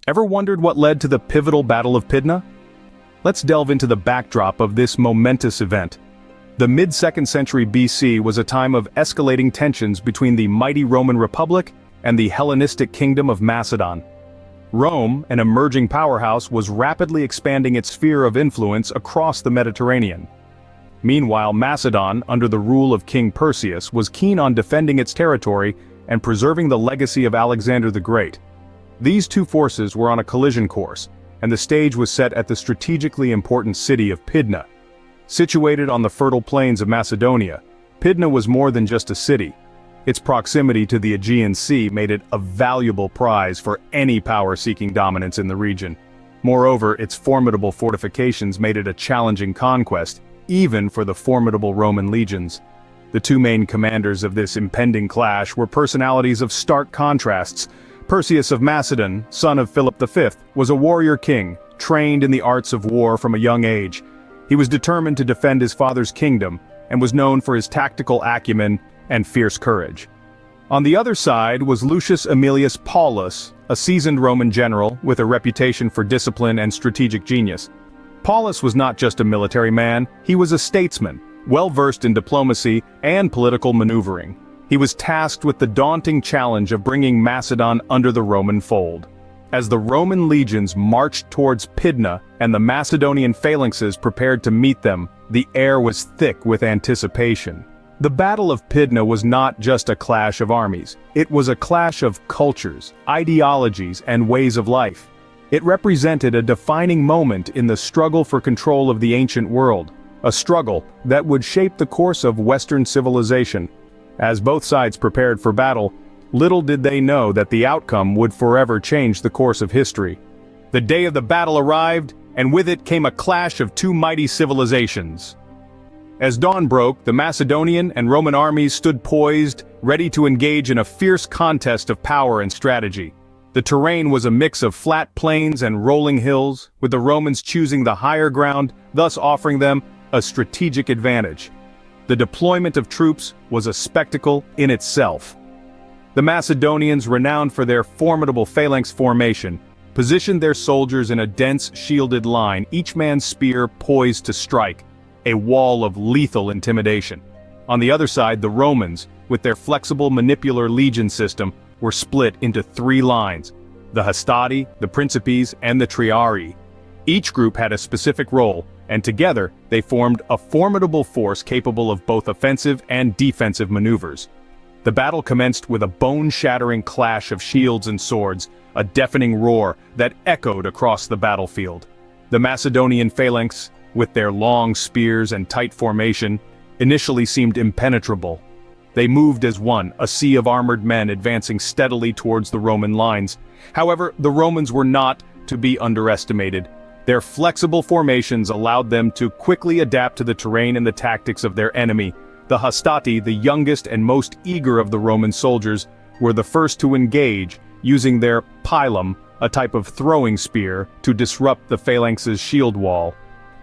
Ever wondered what led to the pivotal Battle of Pydna? Let's delve into the backdrop of this momentous event. The mid-2nd century BC was a time of escalating tensions between the mighty Roman Republic and the Hellenistic Kingdom of Macedon. Rome, an emerging powerhouse, was rapidly expanding its sphere of influence across the Mediterranean. Meanwhile, Macedon, under the rule of King Perseus, was keen on defending its territory and preserving the legacy of Alexander the Great. These two forces were on a collision course, and the stage was set at the strategically important city of Pydna. Situated on the fertile plains of Macedonia, Pydna was more than just a city. Its proximity to the Aegean Sea made it a valuable prize for any power seeking dominance in the region. Moreover, its formidable fortifications made it a challenging conquest, even for the formidable Roman legions. The two main commanders of this impending clash were personalities of stark contrasts. Perseus of Macedon, son of Philip V, was a warrior king, trained in the arts of war from a young age. He was determined to defend his father's kingdom, and was known for his tactical acumen and fierce courage. On the other side was Lucius Aemilius Paulus, a seasoned Roman general with a reputation for discipline and strategic genius. Paulus was not just a military man, he was a statesman, well-versed in diplomacy and political maneuvering. He was tasked with the daunting challenge of bringing Macedon under the Roman fold. As the Roman legions marched towards Pydna and the Macedonian phalanxes prepared to meet them, the air was thick with anticipation. The Battle of Pydna was not just a clash of armies, it was a clash of cultures, ideologies, and ways of life. It represented a defining moment in the struggle for control of the ancient world, a struggle that would shape the course of Western civilization. As both sides prepared for battle, little did they know that the outcome would forever change the course of history. The day of the battle arrived, and with it came a clash of two mighty civilizations. As dawn broke, the Macedonian and Roman armies stood poised, ready to engage in a fierce contest of power and strategy. The terrain was a mix of flat plains and rolling hills, with the Romans choosing the higher ground, thus offering them a strategic advantage. The deployment of troops was a spectacle in itself. The Macedonians, renowned for their formidable phalanx formation, positioned their soldiers in a dense, shielded line, each man's spear poised to strike, a wall of lethal intimidation. On the other side, the Romans, with their flexible manipular legion system, were split into three lines: the Hastati, the Principes, and the Triarii. Each group had a specific role, and together they formed a formidable force capable of both offensive and defensive maneuvers. The battle commenced with a bone-shattering clash of shields and swords, a deafening roar that echoed across the battlefield. The Macedonian phalanx, with their long spears and tight formation, initially seemed impenetrable. They moved as one, a sea of armored men advancing steadily towards the Roman lines. However, the Romans were not to be underestimated. Their flexible formations allowed them to quickly adapt to the terrain and the tactics of their enemy. The Hastati, the youngest and most eager of the Roman soldiers, were the first to engage, using their pilum, a type of throwing spear, to disrupt the phalanx's shield wall.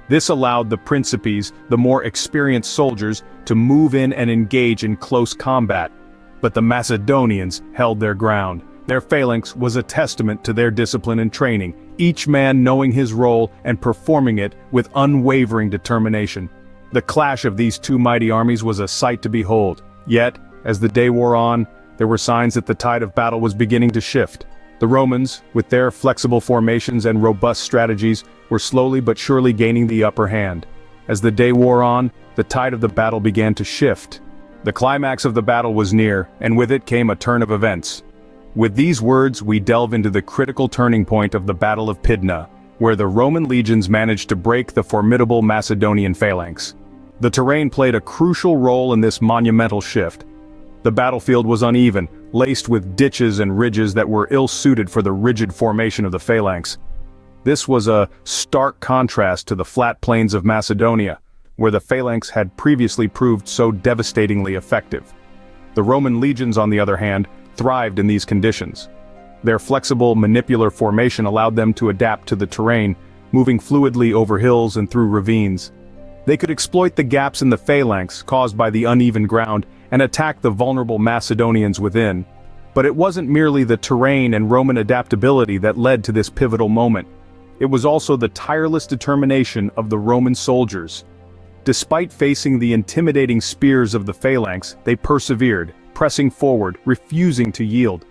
This allowed the Principes, the more experienced soldiers, to move in and engage in close combat. But the Macedonians held their ground. Their phalanx was a testament to their discipline and training, each man knowing his role and performing it with unwavering determination. The clash of these two mighty armies was a sight to behold. Yet, as the day wore on, there were signs that the tide of battle was beginning to shift. The Romans, with their flexible formations and robust strategies, were slowly but surely gaining the upper hand. As the day wore on, the tide of the battle began to shift. The climax of the battle was near, and with it came a turn of events. With these words, we delve into the critical turning point of the Battle of Pydna, where the Roman legions managed to break the formidable Macedonian phalanx. The terrain played a crucial role in this monumental shift. The battlefield was uneven, laced with ditches and ridges that were ill-suited for the rigid formation of the phalanx. This was a stark contrast to the flat plains of Macedonia, where the phalanx had previously proved so devastatingly effective. The Roman legions, on the other hand, thrived in these conditions. Their flexible manipular formation allowed them to adapt to the terrain, moving fluidly over hills and through ravines. They could exploit the gaps in the phalanx caused by the uneven ground and attack the vulnerable Macedonians within. But it wasn't merely the terrain and Roman adaptability that led to this pivotal moment. It was also the tireless determination of the Roman soldiers. Despite facing the intimidating spears of the phalanx, they persevered, pressing forward, refusing to yield.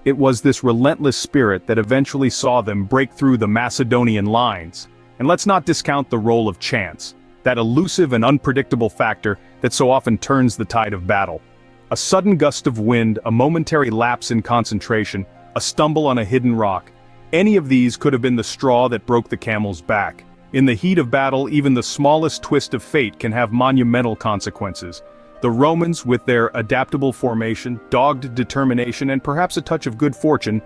It was this relentless spirit that eventually saw them break through the Macedonian lines. And let's not discount the role of chance, that elusive and unpredictable factor that so often turns the tide of battle. A sudden gust of wind, a momentary lapse in concentration, a stumble on a hidden rock. Any of these could have been the straw that broke the camel's back. In the heat of battle, even the smallest twist of fate can have monumental consequences. The Romans, with their adaptable formation, dogged determination, and perhaps a touch of good fortune,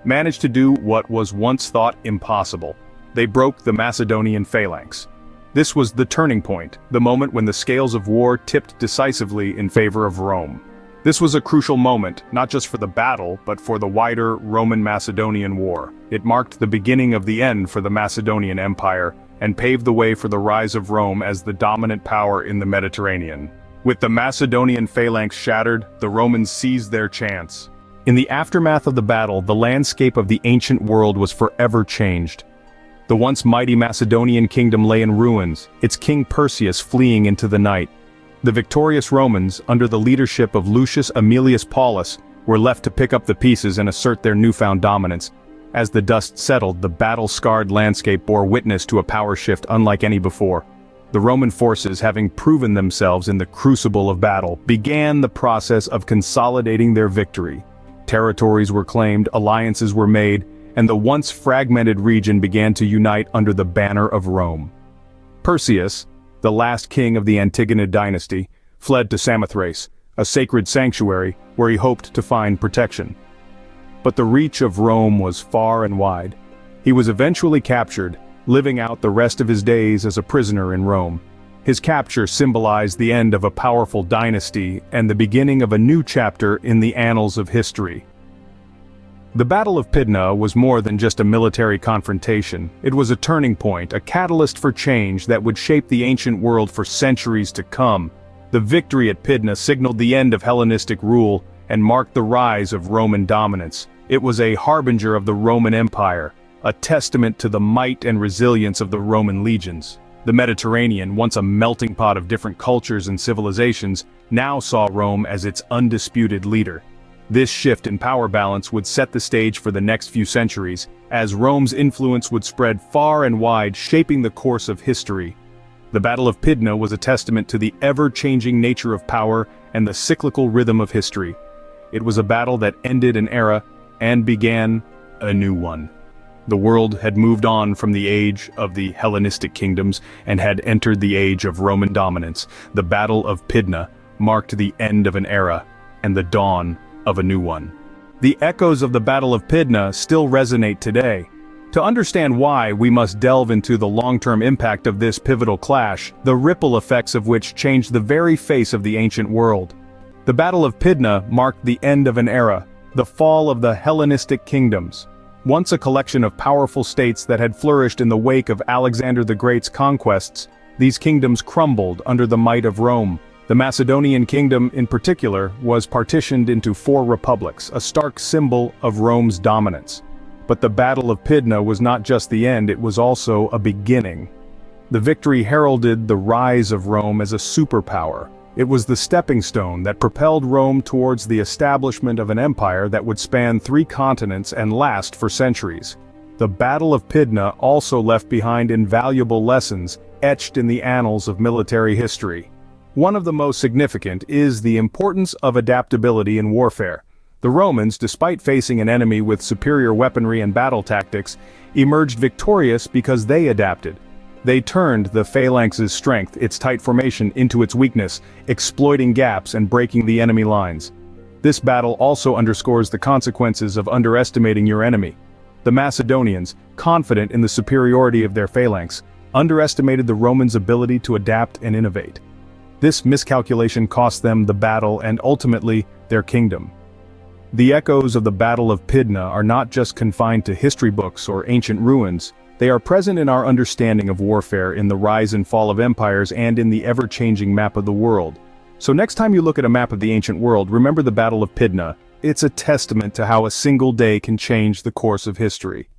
managed to do what was once thought impossible. They broke the Macedonian phalanx. This was the turning point, the moment when the scales of war tipped decisively in favor of Rome. This was a crucial moment, not just for the battle, but for the wider Roman-Macedonian War. It marked the beginning of the end for the Macedonian Empire, and paved the way for the rise of Rome as the dominant power in the Mediterranean. With the Macedonian phalanx shattered, the Romans seized their chance. In the aftermath of the battle, the landscape of the ancient world was forever changed. The once mighty Macedonian kingdom lay in ruins, its king Perseus fleeing into the night. The victorious Romans, under the leadership of Lucius Aemilius Paulus, were left to pick up the pieces and assert their newfound dominance. As the dust settled, the battle-scarred landscape bore witness to a power shift unlike any before. The Roman forces, having proven themselves in the crucible of battle, began the process of consolidating their victory. Territories were claimed, alliances were made, and the once fragmented region began to unite under the banner of Rome. Perseus, the last king of the Antigonid dynasty, fled to Samothrace, a sacred sanctuary where he hoped to find protection. But the reach of Rome was far and wide. He was eventually captured, living out the rest of his days as a prisoner in Rome. His capture symbolized the end of a powerful dynasty and the beginning of a new chapter in the annals of history. The Battle of Pydna was more than just a military confrontation. It was a turning point, a catalyst for change that would shape the ancient world for centuries to come. The victory at Pydna signaled the end of Hellenistic rule and marked the rise of Roman dominance. It was a harbinger of the Roman Empire, a testament to the might and resilience of the Roman legions. The Mediterranean, once a melting pot of different cultures and civilizations, now saw Rome as its undisputed leader. This shift in power balance would set the stage for the next few centuries, as Rome's influence would spread far and wide, shaping the course of history. The Battle of Pydna was a testament to the ever-changing nature of power and the cyclical rhythm of history. It was a battle that ended an era and began a new one. The world had moved on from the age of the Hellenistic kingdoms and had entered the age of Roman dominance. The Battle of Pydna marked the end of an era and the dawn of a new one. The echoes of the Battle of Pydna still resonate today. To understand why, we must delve into the long-term impact of this pivotal clash, the ripple effects of which changed the very face of the ancient world. The Battle of Pydna marked the end of an era, the fall of the Hellenistic kingdoms. Once a collection of powerful states that had flourished in the wake of Alexander the Great's conquests, these kingdoms crumbled under the might of Rome. The Macedonian Kingdom, in particular, was partitioned into 4 republics, a stark symbol of Rome's dominance. But the Battle of Pydna was not just the end, it was also a beginning. The victory heralded the rise of Rome as a superpower. It was the stepping stone that propelled Rome towards the establishment of an empire that would span 3 continents and last for centuries. The Battle of Pydna also left behind invaluable lessons etched in the annals of military history. One of the most significant is the importance of adaptability in warfare. The Romans, despite facing an enemy with superior weaponry and battle tactics, emerged victorious because they adapted. They turned the phalanx's strength, its tight formation, into its weakness, exploiting gaps and breaking the enemy lines. This battle also underscores the consequences of underestimating your enemy. The Macedonians, confident in the superiority of their phalanx, underestimated the Romans' ability to adapt and innovate. This miscalculation cost them the battle and ultimately their kingdom. The echoes of the Battle of Pydna are not just confined to history books or ancient ruins. They are present in our understanding of warfare, in the rise and fall of empires, and in the ever-changing map of the world. So next time you look at a map of the ancient world, remember the Battle of Pydna, It's a testament to how a single day can change the course of history.